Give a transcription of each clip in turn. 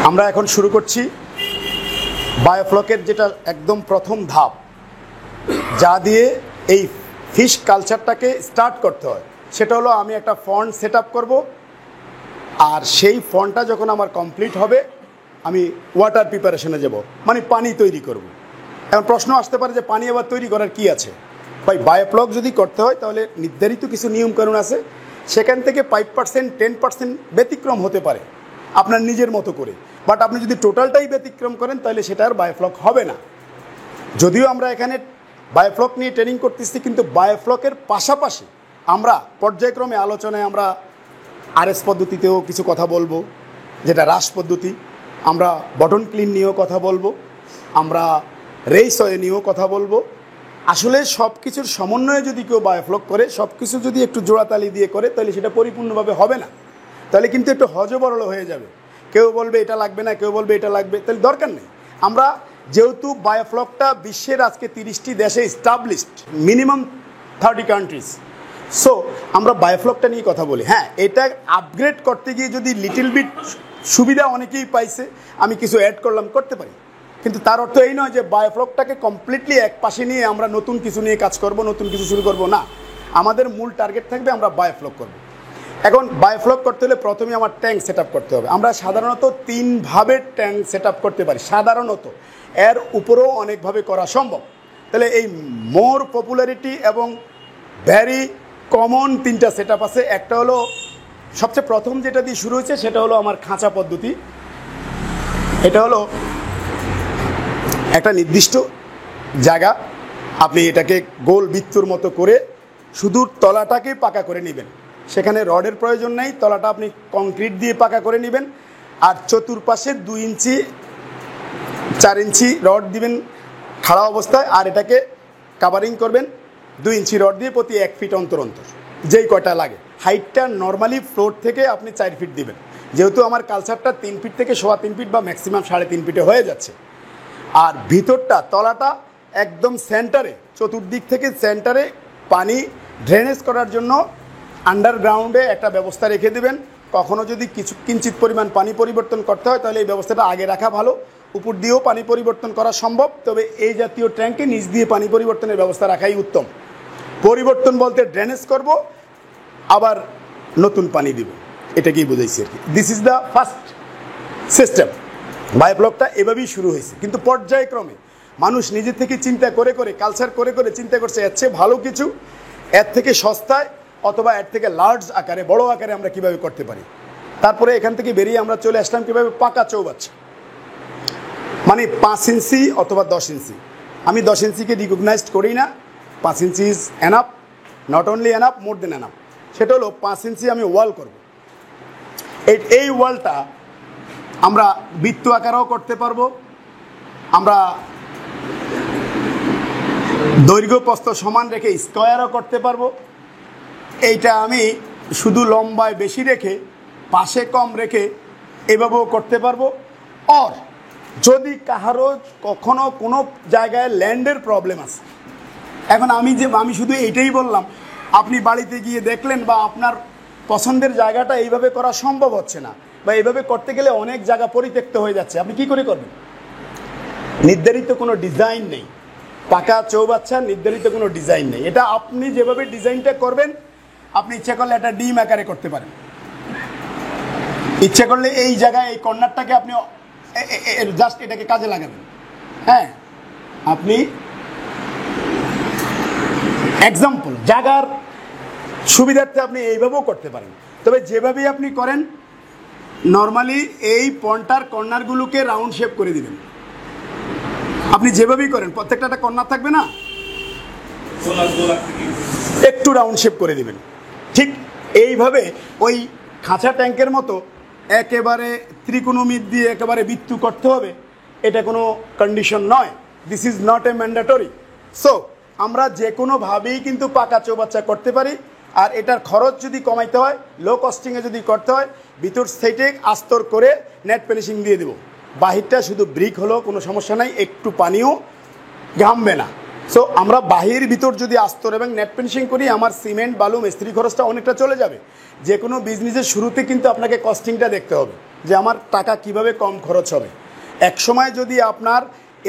আমরা এখন শুরু করছি বায়োফ্লকের যেটা একদম প্রথম ধাপ, যা দিয়ে এই ফিশ কালচারটাকে স্টার্ট করতে হয়, সেটা হলো আমি একটা ফন্ড সেট আপ করবো। আর সেই ফন্ডটা যখন আমার কমপ্লিট হবে, আমি ওয়াটার প্রিপারেশনে যাব, মানে পানি তৈরি করব। এখন প্রশ্ন আসতে পারে যে পানি আবার তৈরি করার কি আছে ভাই? বায়োফ্লক যদি করতে হয় তাহলে নির্ধারিত কিছু নিয়মকানুন আছে, সেখান থেকে 5% 10% ব্যতিক্রম হতে পারে আপনার নিজের মতো করে। বাট আপনি যদি টোটালটাই ব্যতিক্রম করেন তাহলে সেটা আর বায়োফ্লক হবে না। যদিও আমরা এখানে বায়োফ্লক নিয়ে ট্রেনিং করতেছি, কিন্তু বায়োফ্লকের পাশাপাশি আমরা পর্যায়ক্রমে আলোচনায় আমরা আরএস পদ্ধতিতেও কিছু কথা বলবো, যেটা হ্রাস পদ্ধতি। আমরা বটন ক্লিন নিয়েও কথা বলবো, আমরা রেইসয়ে নিয়েও কথা বলবো। আসলে সব কিছুর সমন্বয়ে যদি কেউ বায়োফ্লক করে, সব কিছু যদি একটু জোড়াতালি দিয়ে করে, তাহলে সেটা পরিপূর্ণভাবে হবে না। তাহলে কিন্তু একটু হজবরল হয়ে যাবে। কেউ বলবে এটা লাগবে না, কেউ বলবে এটা লাগবে, তাহলে দরকার নেই। আমরা যেহেতু বায়োফ্লকটা বিশ্বের আজকে 30টি দেশে স্টাবলিশড, মিনিমাম 30 কান্ট্রিজ, সো আমরা বায়োফ্লকটা নিয়ে কথা বলি। হ্যাঁ, এটা আপগ্রেড করতে গিয়ে যদি লিটল বিট সুবিধা অনেকেই পাইছে, আমি কিছু অ্যাড করলাম, করতে পারি। কিন্তু তার অর্থ এই নয় যে বায়োফ্লকটাকে কমপ্লিটলি এক পাশে নিয়ে আমরা নতুন কিছু নিয়ে কাজ করব, নতুন কিছু শুরু করব না। আমাদের মূল টার্গেট থাকবে আমরা বায়োফ্লক করব। এখন বায়োফ্লক করতে হলে প্রথমে আমার ট্যাঙ্ক সেট আপ করতে হবে। আমরা সাধারণত 3 ভাবে ট্যাঙ্ক সেট আপ করতে পারি, সাধারণত। এর উপরেও অনেকভাবে করা সম্ভব। তাহলে এই মোর পপুলারিটি এবং ভ্যারি কমন 3টা সেট আপ আছে। একটা হলো সবচেয়ে প্রথম যেটা দিয়ে শুরু হয়েছে, সেটা হলো আমার খাঁচা পদ্ধতি। এটা হলো একটা নির্দিষ্ট জায়গা, আপনি এটাকে গোল বৃত্তর মতো করে শুধু তলাটাকে পাকা করে নেবেন। সেখানে রডের প্রয়োজন নেই, তলাটা আপনি কংক্রিট দিয়ে পাকা করে নেবেন। আর চতুর্পাশে 2 ইঞ্চি 4 ইঞ্চি রড দিবেন খাড়া অবস্থায়, আর এটাকে কাভারিং করবেন 2 ইঞ্চি রড দিয়ে প্রতি 1 ফিট অন্তর অন্তর, যেই কয়টা লাগে। হাইটটা নর্মালি ফ্লোর থেকে আপনি 4 ফিট দিবেন। যেহেতু আমার কালচারটা 3 ফিট থেকে 3.25 ফিট বা ম্যাক্সিমাম 3.5 ফিটে হয়ে যাচ্ছে। আর ভিতরটা, তলাটা একদম সেন্টারে, চতুর্দিক থেকে সেন্টারে পানি ড্রেনেজ করার জন্য আন্ডারগ্রাউন্ডে একটা ব্যবস্থা রেখে দেবেন। কখনও যদি কিঞ্চিত পরিমাণ পানি পরিবর্তন করতে হয়, তাহলে এই ব্যবস্থাটা আগে রাখা ভালো। উপর দিয়েও পানি পরিবর্তন করা সম্ভব, তবে এই জাতীয় ট্যাঙ্কে নিচ দিয়ে পানি পরিবর্তনের ব্যবস্থা রাখাই উত্তম। পরিবর্তন বলতে ড্রেনেজ করব, আবার নতুন পানি দিব, এটাকেই বুঝাইছি আর কি। This is the first system. বায়োফ্লকটা এভাবেই শুরু হয়েছে, কিন্তু পর্যায়ক্রমে মানুষ নিজে থেকে চিন্তা করে করে, কালচার করে করে চিন্তা করছে এর চেয়ে ভালো কিছু, এর থেকে সস্তায় অথবা এর থেকে লার্জ আকারে, বড় আকারে আমরা কিভাবে করতে পারি। তারপরে এখান থেকে বেরিয়ে আমরা চলে আসলাম কিভাবে পাকা চৌবাচ্চা, মানে 5 ইঞ্চি অথবা 10 ইঞ্চি। আমি 10 ইঞ্চিকে রিকগনাইজড করি না। 5 inch is enough, not only enough, more than enough. সেটা হলো 5 ইঞ্চি আমি ওয়াল করব। এই ওয়ালটা আমরা বৃত্ত আকারেও করতে পারবো, আমরা দৈর্ঘ্য প্রস্থ সমান রেখে স্কোয়ারও করতে পারবো। এইটা আমি শুধু লম্বায় বেশি রেখে পাশে কম রেখে এভাবেও করতে পারবো। আর যদি কাহারও কখনো কোনো জায়গায় ল্যান্ডের প্রবলেম আছে, এখন আমি শুধু এইটাই বললাম, আপনি বাড়িতে গিয়ে দেখলেন বা আপনার পছন্দের জায়গাটা এইভাবে করা সম্ভব হচ্ছে না, বা এইভাবে করতে গেলে অনেক জায়গা পরিত্যক্ত হয়ে যাচ্ছে, আপনি কি করে করবেন? নির্ধারিত কোনো ডিজাইন নেই পাকা চৌবাচ্চার, নির্ধারিত কোনো ডিজাইন নেই। এটা আপনি যেভাবে ডিজাইনটা করবেন, আপনি ইচ্ছা করলে একটা ডিম আকারে করতে পারেন, ইচ্ছা করলে এই জায়গায় এই কর্নারটাকে আপনি জাস্ট এটাকে কাজে লাগাবেন। হ্যাঁ, আপনি এক্সাম্পল জায়গার সুবিধার্থে আপনি এইভাবেও করতে পারেন। তবে যেভাবেই আপনি করেন, নর্মালি এই পন্টার কর্নারগুলোকে রাউন্ড শেপ করে দিবেন। আপনি যেভাবেই করেন, প্রত্যেকটা একটা কর্নার থাকবে না, একটু রাউন্ড শেপ করে দিবেন। ঠিক এইভাবে ওই খাঁচা ট্যাঙ্কের মতো একেবারে ত্রিকোণমিতি দিয়ে একেবারে বৃত্ত করতে হবে, এটা কোনো কন্ডিশন নয়। This is not a mandatory. So আমরা যে কোনোভাবেই কিন্তু পাকা চৌবাচ্চা করতে পারি। আর এটার খরচ যদি কমাইতে হয়, লো কস্টিংয়ে যদি করতে হয়, ভিতর সাইডে আস্তর করে নেট ফিনিশিং দিয়ে দেবো। বাহিরটা শুধু ব্রিক হলেও কোনো সমস্যা নাই, একটু পানিও ঘামবে না। সো আমরা বাহির ভিতর যদি আস্তর এবং নেট ফিনিশিং করি, আমার সিমেন্ট বালু মিস্ত্রি খরচটা অনেকটা চলে যাবে। যে কোনো বিজনেসের শুরুতে কিন্তু আপনাকে কস্টিংটা দেখতে হবে যে আমার টাকা কিভাবে কম খরচ হবে। এক সময় যদি আপনার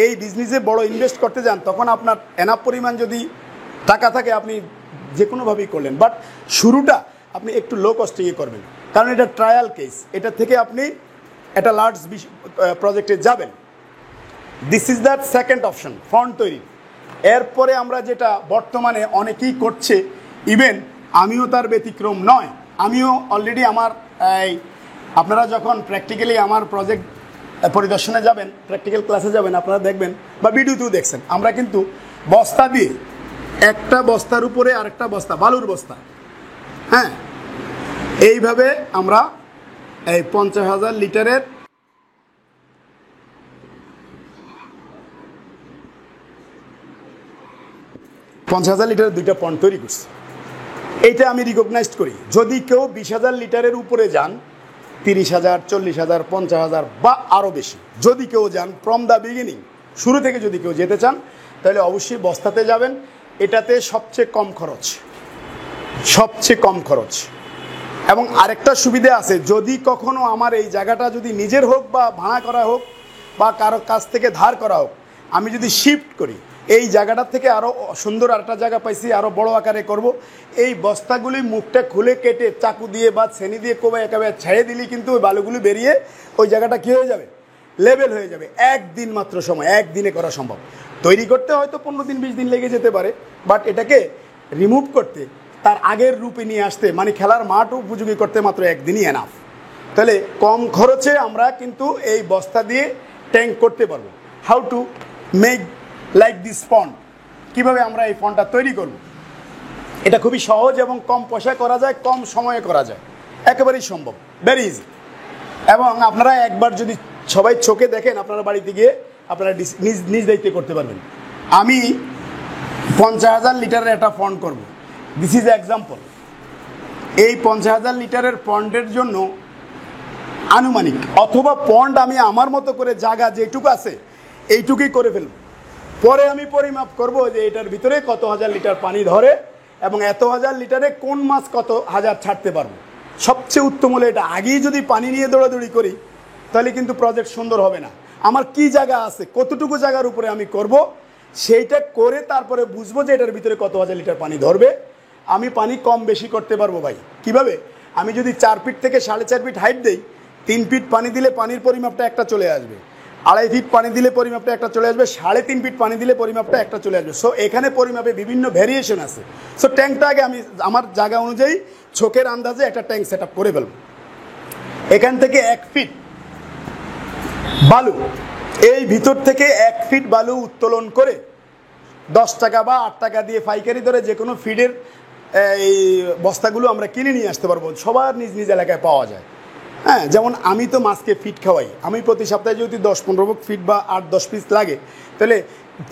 এই বিজনেসে বড় ইনভেস্ট করতে যান, তখন আপনার এনাফ পরিমাণ যদি টাকা থাকে আপনি যে কোনোভাবেই করলেন, বাট শুরুটা আপনি একটু লো কস্টিংয়ে করবেন, কারণ এটা ট্রায়াল কেস। এটা থেকে আপনি একটা লার্জ প্রজেক্টে যাবেন। This is the second option, front তৈরি। এরপরে আমরা যেটা বর্তমানে অনেকেই করছে, ইভেন আমিও তার ব্যতিক্রম নয়। আমিও অলরেডি আমার আপনারা যখন প্র্যাকটিক্যালি আমার প্রজেক্ট পরিদর্শনে যাবেন, প্র্যাকটিক্যাল ক্লাসে যাবেন, আপনারা দেখবেন বা ভিডিওতেও দেখছেন, আমরা কিন্তু বস্তা দিয়ে একটা বস্তার উপরে আরেকটা বস্তা, বালুর বস্তা, হ্যাঁ, এইভাবে আমরা এই 50,000 লিটারের দুইটা পন্ড তৈরি করছি। এইটা আমি রিকগনাইজড করি। যদি কেউ 20,000 লিটারের উপরে যান, 30,000, 40,000, 50,000 বা আরও বেশি যদি কেউ যান, ফ্রম দ্য বিগিনিং, শুরু থেকে যদি কেউ যেতে চান, তাহলে অবশ্যই বস্তাতে যাবেন। এটাতে সবচেয়ে কম খরচ। এবং আরেকটা সুবিধা আছে, যদি কখনো আমার এই জায়গাটা যদি নিজের হোক বা ভাড়া করা হোক বা কারো কাছ থেকে ধার করা হোক, আমি যদি শিফট করি, এই জায়গাটার থেকে আরও সুন্দর আরেকটা জায়গা পাইছি, আরও বড় আকারে করব, এই বস্তাগুলি মুখটা খুলে কেটে চাকু দিয়ে বা ছেনি দিয়ে কোবায় একেবারে ছেড়ে দিলেই কিন্তু ওই বালুগুলি বেরিয়ে ওই জায়গাটা কী হয়ে যাবে, লেভেল হয়ে যাবে। একদিন মাত্র সময়, একদিনে করা সম্ভব। তৈরি করতে হয়তো 15 দিন 20 দিন লেগে যেতে পারে, বাট এটাকে রিমুভ করতে, তার আগের রূপে নিয়ে আসতে, মানে খেলার মাঠ উপযোগী করতে মাত্র একদিনই এনাফ। তাহলে কম খরচে আমরা কিন্তু এই বস্তা দিয়ে ট্যাঙ্ক করতে পারবো। How to make like this পন্ড, কীভাবে আমরা এই পন্ডটা তৈরি করব, এটা খুবই সহজ এবং কম পয়সায় করা যায়, কম সময়ে করা যায়, একেবারেই সম্ভব, ভেরি ইজি। এবং আপনারা একবার যদি সবাই চোখে দেখেন, আপনারা বাড়িতে গিয়ে আপনারা নিজ দায়িত্বে করতে পারবেন। আমি 50,000 লিটারের একটা পন্ড করব। This is example. এই 50,000 লিটারের পন্ডের জন্য আনুমানিক অথবা পন্ড আমি আমার মতো করে জায়গা যেটুকু আছে এইটুকুই করে ফেলব। পরে আমি পরিমাপ করব যে এটার ভিতরে কত হাজার লিটার পানি ধরে এবং এত হাজার লিটারে কোন মাছ কত হাজার ছাড়তে পারবো। সবচেয়ে উত্তম হলো এটা। আগেই যদি পানি নিয়ে দৌড়াদৌড়ি করি তাহলে কিন্তু প্রজেক্ট সুন্দর হবে না। আমার কি জায়গা আছে, কতটুকু জায়গার উপরে আমি করব, সেইটা করে তারপরে বুঝবো যে এটার ভিতরে কত হাজার লিটার পানি ধরবে। আমি পানি কম বেশি করতে পারবো ভাই। কিভাবে? আমি যদি 4 ফিট থেকে 4.5 ফিট হাইট দেই, 3 ফিট পানি দিলে পানির পরিমাপটা একটা চলে আসবে, 2.5 ফিট পানি দিলে পরিমাপটা একটা চলে আসবে, 3.5 ফিট পানি দিলে পরিমাপটা একটা চলে আসবে। সো এখানে পরিমাপে বিভিন্ন ভ্যারিয়েশন আছে। সো ট্যাঙ্কটা আগে আমি আমার জায়গা অনুযায়ী চোখের আন্দাজে একটা ট্যাঙ্ক সেট আপ করে ফেলবো। এখান থেকে 1 ফিট বালু, এই ভিতর থেকে 1 ফিট বালু উত্তোলন করে 10 টাকা বা 8 টাকা দিয়ে পাইকারি ধরে যে কোনো ফিডের এই বস্তাগুলো আমরা কিনে নিয়ে আসতে পারবো। সবার নিজ নিজ এলাকায় পাওয়া যায়। হ্যাঁ, যেমন আমি তো মাছকে ফিট খাওয়াই। আমি প্রতি সপ্তাহে যদি 10-15 ফিট বা 8-10 পিস লাগে, তাহলে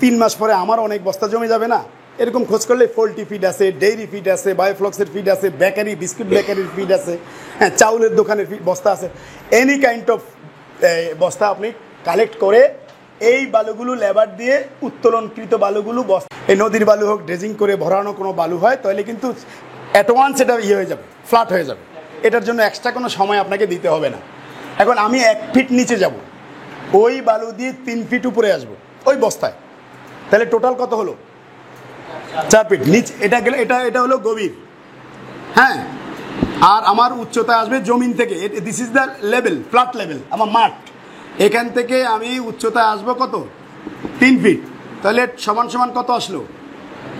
3 মাস পরে আমার অনেক বস্তা জমে যাবে না? এরকম খোঁজ করলে পোলট্রি ফিড আছে, ডেইরি ফিড আছে, বায়োফ্লক্সের ফিড আছে, বেকারি বিস্কুট বেকারির ফিড আছে, হ্যাঁ, চাউলের দোকানের বস্তা আছে। এনি কাইন্ড অফ বস্তা আপনি কালেক্ট করে এই বালুগুলো লেবার দিয়ে উত্তোলনকৃত বালুগুলো এই নদীর বালু হোক, ড্রেজিং করে ভরানো কোনো বালু হয়, তাহলে কিন্তু অ্যাট ওয়ান্স এটা হয়ে যাবে, ফ্ল্যাট হয়ে যাবে। এটার জন্য এক্সট্রা কোনো সময় আপনাকে দিতে হবে না। এখন আমি 1 ফিট নিচে যাব, ওই বালু দিয়ে 3 ফিট উপরে আসবো ওই বস্তায়, তাহলে টোটাল কত হলো? 4 ফিট নিচে। এটা গেলে এটা হলো গভীর, হ্যাঁ। আর আমার উচ্চতা আসবে জমিন থেকে, this is the level, flat level, আমার মাঠ। এখান থেকে আমি উচ্চতা আসবো কত? 3 ফিট। তাহলে সমান সমান কত আসলো?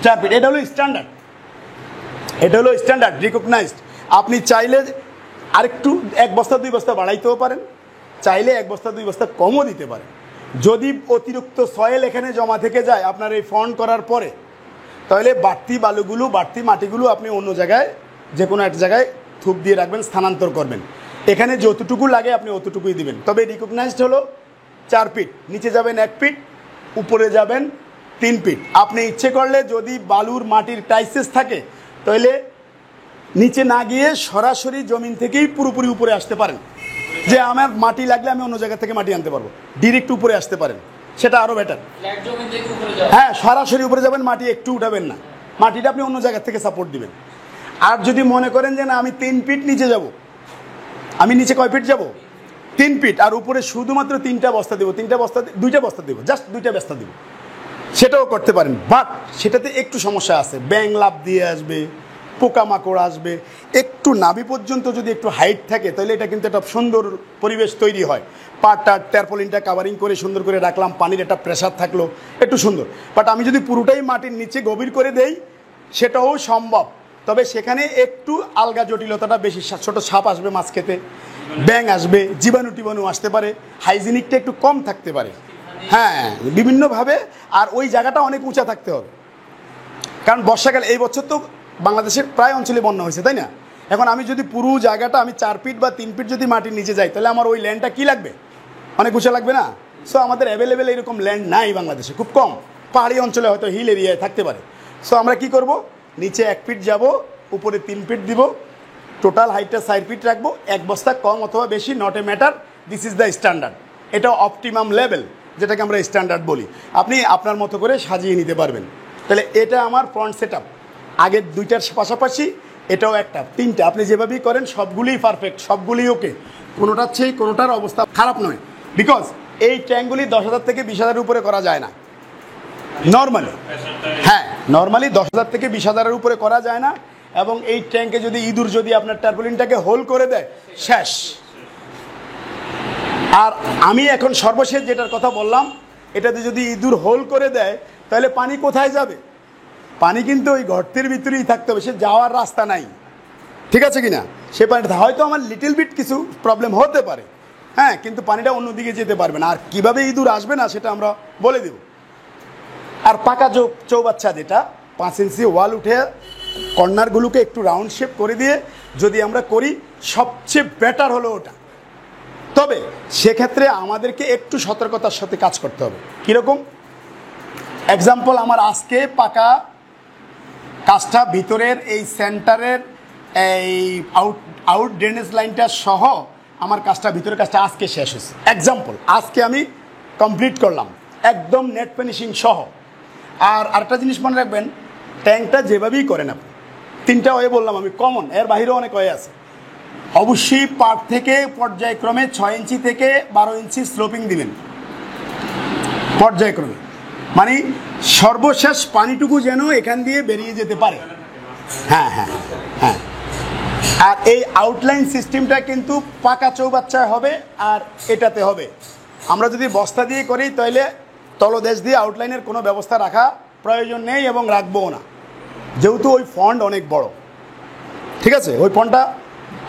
4 ফিট। এটা হলো স্ট্যান্ডার্ড, রিকগনাইজড। আপনি চাইলে আরেকটু 1 বস্তা 2 বস্তা বাড়াইতেও পারেন, চাইলে 1 বস্তা 2 বস্তা কমও দিতে পারেন। যদি অতিরিক্ত সয়েল এখানে জমা থেকে যায় আপনার এই ফন্ড করার পরে, তাহলে বাড়তি বালুগুলো, বাড়তি মাটিগুলো আপনি অন্য জায়গায়, যে কোনো এক জায়গায় থুপ দিয়ে রাখবেন, স্থানান্তর করবেন। এখানে যতটুকু লাগে আপনি অতটুকুই দিবেন। তবে রিকগনাইজড হলো 4 ফিট, নিচে যাবেন 1 ফিট, উপরে যাবেন 3 ফিট। আপনি ইচ্ছে করলে যদি বালুর মাটির ক্রাইসিস থাকে, তাহলে নিচে না গিয়ে সরাসরি জমিন থেকেই পুরোপুরি উপরে আসতে পারেন। যে আমার মাটি লাগলে আমি অন্য জায়গা থেকে মাটি আনতে পারবো, ডিরেক্ট উপরে আসতে পারেন। সেটা আরও বেটার। হ্যাঁ, সরাসরি উপরে যাবেন, মাটি একটু উঠাবেন না, মাটিটা আপনি অন্য জায়গা থেকে সাপোর্ট দিবেন। আর যদি মনে করেন যে না আমি 3 ফিট নিচে যাব, আমি নিচে কয় ফিট যাব? 3 ফিট, আর উপরে শুধুমাত্র 3টা বস্তা দেবো, 2টা বস্তা দেবো, জাস্ট 2টা বস্তা দেবো, সেটাও করতে পারেন। বাট সেটাতে একটু সমস্যা আছে, ব্যাং লাভ দিয়ে আসবে, পোকামাকড় আসবে। একটু নাভি পর্যন্ত যদি একটু হাইট থাকে তাহলে এটা কিন্তু একটা সুন্দর পরিবেশ তৈরি হয়। পাটটা ট্যারপলিনটা কাভারিং করে সুন্দর করে রাখলাম, পানির একটা প্রেশার থাকলো, একটু সুন্দর। বাট আমি যদি পুরোটাই মাটির নিচে গভীর করে দেই সেটাও সম্ভব, তবে সেখানে একটু আলগা জটিলতাটা বেশি। ছোট সাপ আসবে মাছ খেতে, ব্যাং আসবে, জীবাণু টিবাণু আসতে পারে, হাইজিনিকটা একটু কম থাকতে পারে। হ্যাঁ, বিভিন্নভাবে। আর ওই জায়গাটা অনেক উঁচা থাকতে হবে, কারণ বর্ষাকাল এই বছর তো বাংলাদেশের প্রায় অঞ্চলে বন্যা হয়েছে, তাই না? এখন আমি যদি পুরো জায়গাটা আমি 4 ফিট বা 3 ফিট যদি মাটির নিচে যাই তাহলে আমার ওই ল্যান্ডটা কী লাগবে? অনেক উঁচা লাগবে না? সো আমাদের অ্যাভেলেবেল এরকম ল্যান্ড নাই বাংলাদেশে, খুব কম। পাহাড়ি অঞ্চলে হয়তো হিল এরিয়ায় থাকতে পারে। সো আমরা কি করব, নিচে 1 ফিট যাব, উপরে 3 ফিট দিব, টোটাল হাইটটা 4 ফিট রাখবো। 1 বস্তা কম অথবা বেশি, not a matter, this is the standard. এটা অপটিমাম লেভেল, যেটাকে আমরা স্ট্যান্ডার্ড বলি। আপনি আপনার মতো করে সাজিয়ে নিতে পারবেন। তাহলে এটা আমার ফ্রন্ট সেট আপ। আগের 2টার পাশাপাশি এটাও একটা, 3টা আপনি যেভাবেই করেন সবগুলিই পারফেক্ট, সবগুলিই ওকে, কোনোটার চেয়ে কোনোটার অবস্থা খারাপ নয়। বিকজ এই ট্যাঙ্কগুলি 10,000 থেকে 20,000-এর উপরে করা যায় না নর্মালি। হ্যাঁ, নর্মালি 10,000 থেকে 20,000-এর উপরে করা যায় না। এবং এই ট্যাঙ্কে যদি ইঁদুর যদি আপনার টার্পুলিনটাকে হোল করে দেয়, শেষ। আর আমি এখন সর্বশেষ যেটার কথা বললাম, এটাতে যদি ইঁদুর হোল করে দেয় তাহলে পানি কোথায় যাবে? পানি কিন্তু ওই গর্তের ভিতরেই থাকতে হবে, সে যাওয়ার রাস্তা নাই। ঠিক আছে কিনা? সে পানিটা হয়তো আমার লিটল বিট কিছু প্রবলেম হতে পারে, হ্যাঁ, কিন্তু পানিটা অন্যদিকে যেতে পারবে না। আর কীভাবে ইঁদুর আসবে না সেটা আমরা বলে দেব। আর পাকা চৌবাচ্চা যেটা 5 ইঞ্চি ওয়াল উঠে কর্নারগুলোকে একটু রাউন্ড শেপ করে দিয়ে যদি আমরা করি, সবচেয়ে বেটার হলো ওটা। তবে সেক্ষেত্রে আমাদেরকে একটু সতর্কতার সাথে কাজ করতে হবে। কীরকম? এক্সাম্পল, আমার আজকে পাকা কাজটা ভিতরের এই সেন্টারের এই আউট ড্রেনেজ লাইনটা সহ আমার কাজটা, ভিতরের কাজটা আজকে শেষ হয়েছে। এক্সাম্পল, আজকে আমি কমপ্লিট করলাম একদম নেট ফিনিশিং সহ। আর আরেকটা জিনিস মনে রাখবেন, ট্যাঙ্কটা যেভাবেই করেন আপনি, 3টা ওয়ে বললাম আমি, কমন, এর বাহিরেও অনেক ওয়ে আছে। অবশ্যই পাট থেকে পর্যায়ক্রমে 6 ইঞ্চি থেকে 12 ইঞ্চি স্লোপিং দিবেন পর্যায়ক্রমে, মানে সর্বশেষ পানিটুকু যেন এখান দিয়ে বেরিয়ে যেতে পারে। হ্যাঁ হ্যাঁ হ্যাঁ। আর এই আউটলাইন সিস্টেমটা কিন্তু পাকা চৌবাচ্চায় হবে আর এটাতে হবে। আমরা যদি বস্তা দিয়ে করি তাহলে তলদেশ দিয়ে আউটলাইনের কোনো ব্যবস্থা রাখা প্রয়োজন নেই এবং রাখবও না, যেহেতু ওই ফন্ড অনেক বড়। ঠিক আছে, ওই ফন্ডটা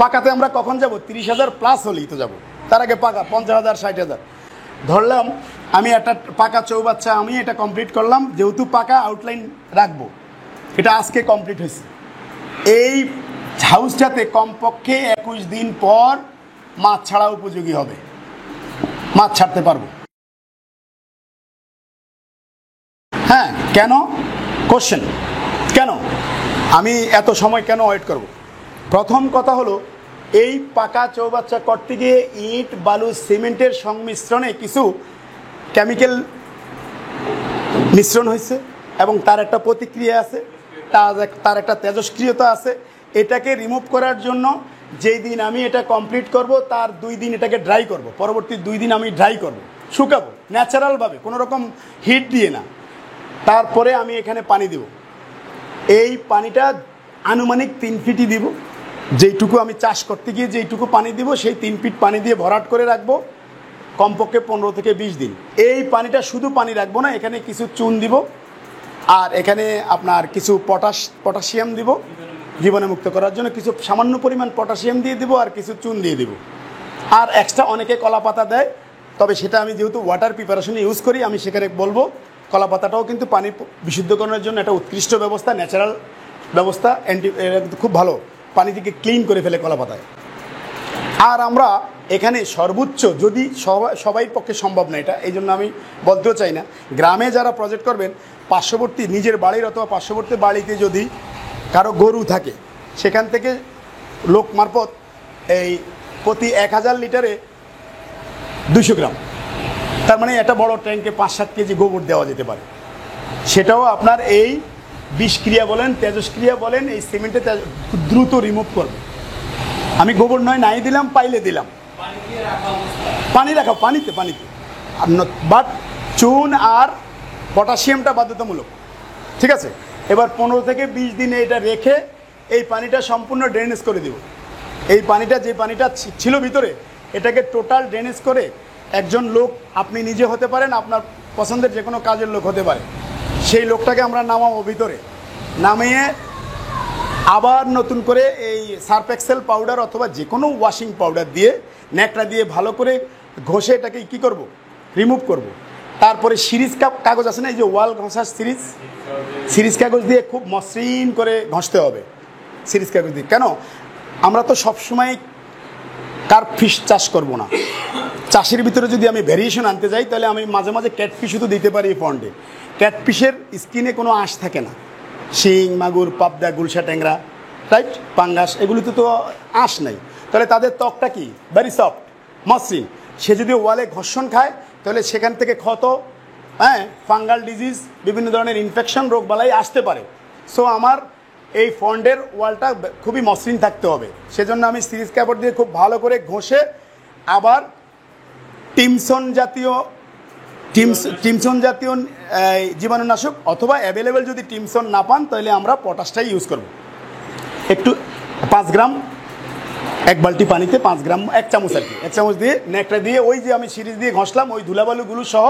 পাকাতে আমরা কখন যাব? 30,000 প্লাস হলেই তো যাব। তার আগে পাকা 50,000 60,000 ধরলাম। আমি একটা পাকা চৌবাচ্চা আমি এটা কমপ্লিট করলাম, যেহেতু পাকা আউটলাইন রাখবো, এটা আজকে কমপ্লিট হয়েছে। এই হাউসটাতে কমপক্ষে 21 দিন পর মাছ ছাড়া উপযোগী হবে, মাছ ছাড়তে পারবো। হ্যাঁ, কেন? কোশ্চেন, কেন আমি এত সময় কেন ওয়েট করব? প্রথম কথা হলো, এই পাকা চৌবাচ্চা করতে গিয়ে ইট বালু সিমেন্টের সংমিশ্রণে কিছু কেমিক্যাল মিশ্রণ হয়েছে এবং তার একটা প্রতিক্রিয়া আছে, তার একটা তেজস্ক্রিয়তা আছে। এটাকে রিমুভ করার জন্য যেই দিন আমি এটা কমপ্লিট করব তার 2 দিন এটাকে ড্রাই করব, পরবর্তী 2 দিন আমি ড্রাই করব, শুকাবো ন্যাচারালভাবে, কোনো রকম হিট দিয়ে না। তারপরে আমি এখানে পানি দেব। এই পানিটা আনুমানিক 3 ফিটই দিব, যেইটুকু আমি চাষ করতে গিয়ে যেইটুকু পানি দিব সেই 3 ফিট পানি দিয়ে ভরাট করে রাখবো কমপক্ষে 15 থেকে 20 দিন। এই পানিটা শুধু পানি রাখবো না, এখানে কিছু চুন দিব আর এখানে আপনার কিছু পটাশিয়াম দিব, জীবাণুমুক্ত করার জন্য কিছু সামান্য পরিমাণ পটাশিয়াম দিয়ে দিব আর কিছু চুন দিয়ে দিব। আর এক্সট্রা অনেকে কলা পাতা দেয়, তবে সেটা আমি যেহেতু ওয়াটার প্রিপারেশনে ইউজ করি আমি সেখানে বলবো কলা পাতাটাও কিন্তু পানি বিশুদ্ধকরণের জন্য একটা উৎকৃষ্ট ব্যবস্থা, ন্যাচারাল ব্যবস্থা, খুব ভালো, পানি থেকে ক্লিন করে ফেলে কলা পাতায়। আর আমরা এখানে সর্বোচ্চ, যদি সবাই পক্ষে সম্ভব না এটা, এই জন্য আমি বলতেও চাই না, গ্রামে যারা প্রজেক্ট করবেন পার্শ্ববর্তী নিজের বাড়ির অথবা পার্শ্ববর্তী বাড়িতে যদি কারো গরু থাকে সেখান থেকে লোক মারফত এই প্রতি 1000 লিটারে 200 গ্রাম তার মানে একটা বড় ট্যাঙ্কে 5-7 কেজি গোবর দেওয়া যেতে পারে। সেটাও আপনার এই বিষক্রিয়া বলেন, তেজস্ক্রিয়া বলেন, এই সিমেন্টে খুব দ্রুত রিমুভ করবে। আমি গোবর নয় নাই দিলাম, পাইলে দিলাম, পানি রাখা, পানিতে বাট চুন আর পটাশিয়ামটা বাধ্যতামূলক, ঠিক আছে। এবার 15 থেকে 20 দিনে এটা রেখে এই পানিটা সম্পূর্ণ ড্রেনেজ করে দেব। এই পানিটা, যে পানিটা ছিল ভিতরে, এটাকে টোটাল ড্রেনেজ করে একজন লোক, আপনি নিজে হতে পারেন, আপনার পছন্দের যে কোনো কাজের লোক হতে পারে, সেই লোকটাকে আমরা নামাবো ভিতরে, নামিয়ে আবার নতুন করে এই সার্ফ এক্সেল পাউডার অথবা যে কোনো ওয়াশিং পাউডার দিয়ে ন্যাকড়া দিয়ে ভালো করে ঘষে এটাকে কী করব, রিমুভ করব। তারপরে সিরিজ কাগজ আছে না, এই যে ওয়াল ঘষার সিরিজ কাগজ দিয়ে খুব মসৃণ করে ঘষতে হবে। সিরিজ কাগজ দিয়ে কেন, আমরা তো সবসময় কার্প ফিশ চাষ করব না। চাষের ভিতরে যদি আমি ভ্যারিয়েশন আনতে যাই, তাহলে আমি মাঝে মাঝে ক্যাটফিশও তো দিতে পারি এই পন্ডে। ক্যাটফিশের স্কিনে কোনো আঁশ থাকে না। শিং, মাগুর, পাবদা, গুলশা, ট্যাংরা, রাইট, পাঙ্গাস, এগুলিতে তো আঁশ নাই। তাহলে তাদের ত্বকটা কি ভেরি সফট, মসৃণ। সে যদি ওয়ালে ঘর্ষণ খায়, তাহলে সেখান থেকে ক্ষত, ফাঙ্গাল ডিজিজ, বিভিন্ন ধরনের ইনফেকশন, রোগবালাই আসতে পারে। সো আমার এই ফন্ডের ওয়ালটা খুবই মসৃণ থাকতে হবে। সেজন্য আমি সিরিজ কাপড় দিয়ে খুব ভালো করে ঘষে আবার টিমসন জাতীয় জীবাণুনাশক, অথবা অ্যাভেলেবেল যদি টিমসন না পান, তাহলে আমরা পটাশটাই ইউজ করব। একটু 5 গ্রাম, 1 বালতি পানিতে 5 গ্রাম, 1 চামচ আর কি, 1 চামচ দিয়ে ন্যাকড়া দিয়ে ওই যে আমি সিরিজ দিয়ে ঘষলাম, ওই ধুলাবালুগুলো সহ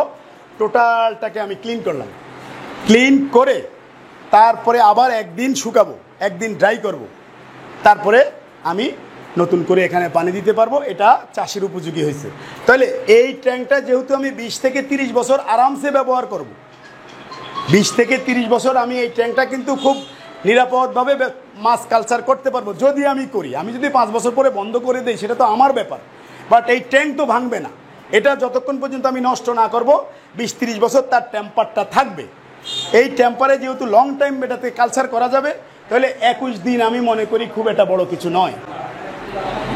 টোটালটাকে আমি ক্লিন করলাম। ক্লিন করে তারপরে আবার একদিন শুকাবো, একদিন ড্রাই করব। তারপরে আমি নতুন করে এখানে পানি দিতে পারবো। এটা চাষের উপযোগী হয়েছে। তাহলে এই ট্যাঙ্কটা যেহেতু আমি 20 থেকে 30 বছর আরামসে ব্যবহার করব, 20 থেকে 30 বছর আমি এই ট্যাঙ্কটা কিন্তু খুব নিরাপদভাবে মাছ কালচার করতে পারবো যদি আমি করি। আমি যদি 5 বছর পরে বন্ধ করে দিই, সেটা তো আমার ব্যাপার, বাট এই ট্যাঙ্ক তো ভাঙবে না। এটা যতক্ষণ পর্যন্ত আমি নষ্ট না করব, 20-30 বছর তার টেম্পারটা থাকবে। এই টেম্পারে যেহেতু লং টাইম এটাতে কালচার করা যাবে, তাহলে 21 দিন আমি মনে করি খুব এটা বড় কিছু নয়।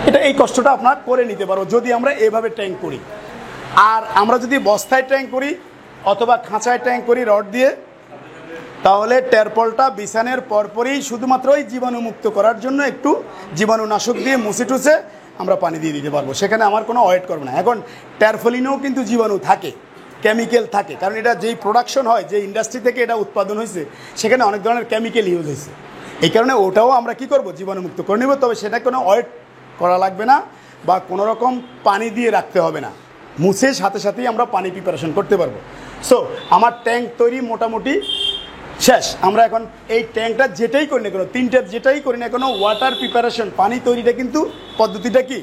এটা এই কষ্টটা আপনার করে নিতে পারো যদি আমরা এভাবে ট্যাঙ্ক করি। আর আমরা যদি বস্তায় ট্যাঙ্ক করি অথবা খাঁচায় ট্যাঙ্ক করি রড দিয়ে, তাহলে ট্যারপলটা বিছানের পরপরই শুধুমাত্র ওই জীবাণুমুক্ত করার জন্য একটু জীবাণুনাশক দিয়ে মুছে টুছে আমরা পানি দিয়ে দিতে পারবো। সেখানে আমার কোনো ওয়েট করবো না। এখন ট্যারফলিনেও কিন্তু জীবাণু থাকে, কেমিক্যাল থাকে, কারণ এটা যেই প্রোডাকশন হয়, যে ইন্ডাস্ট্রি থেকে এটা উৎপাদন হয়েছে, সেখানে অনেক ধরনের কেমিক্যাল ইউজ হয়েছে। এই কারণে ওটাও আমরা কি করব, জীবাণুমুক্ত করে নেব। তবে সেটা কোনো ওয়েট করা লাগবে না বা কোনো রকম পানি দিয়ে রাখতে হবে না, মুছে সাথে সাথেই আমরা পানি প্রিপারেশন করতে পারবো। সো আমার ট্যাঙ্ক তৈরি মোটামুটি শেষ। আমরা এখন এই ট্যাঙ্কটা যেটাই করি না কেন, 3টে যেটাই করি না কেন, ওয়াটার প্রিপারেশন, পানি তৈরিটা কিন্তু পদ্ধতিটা কি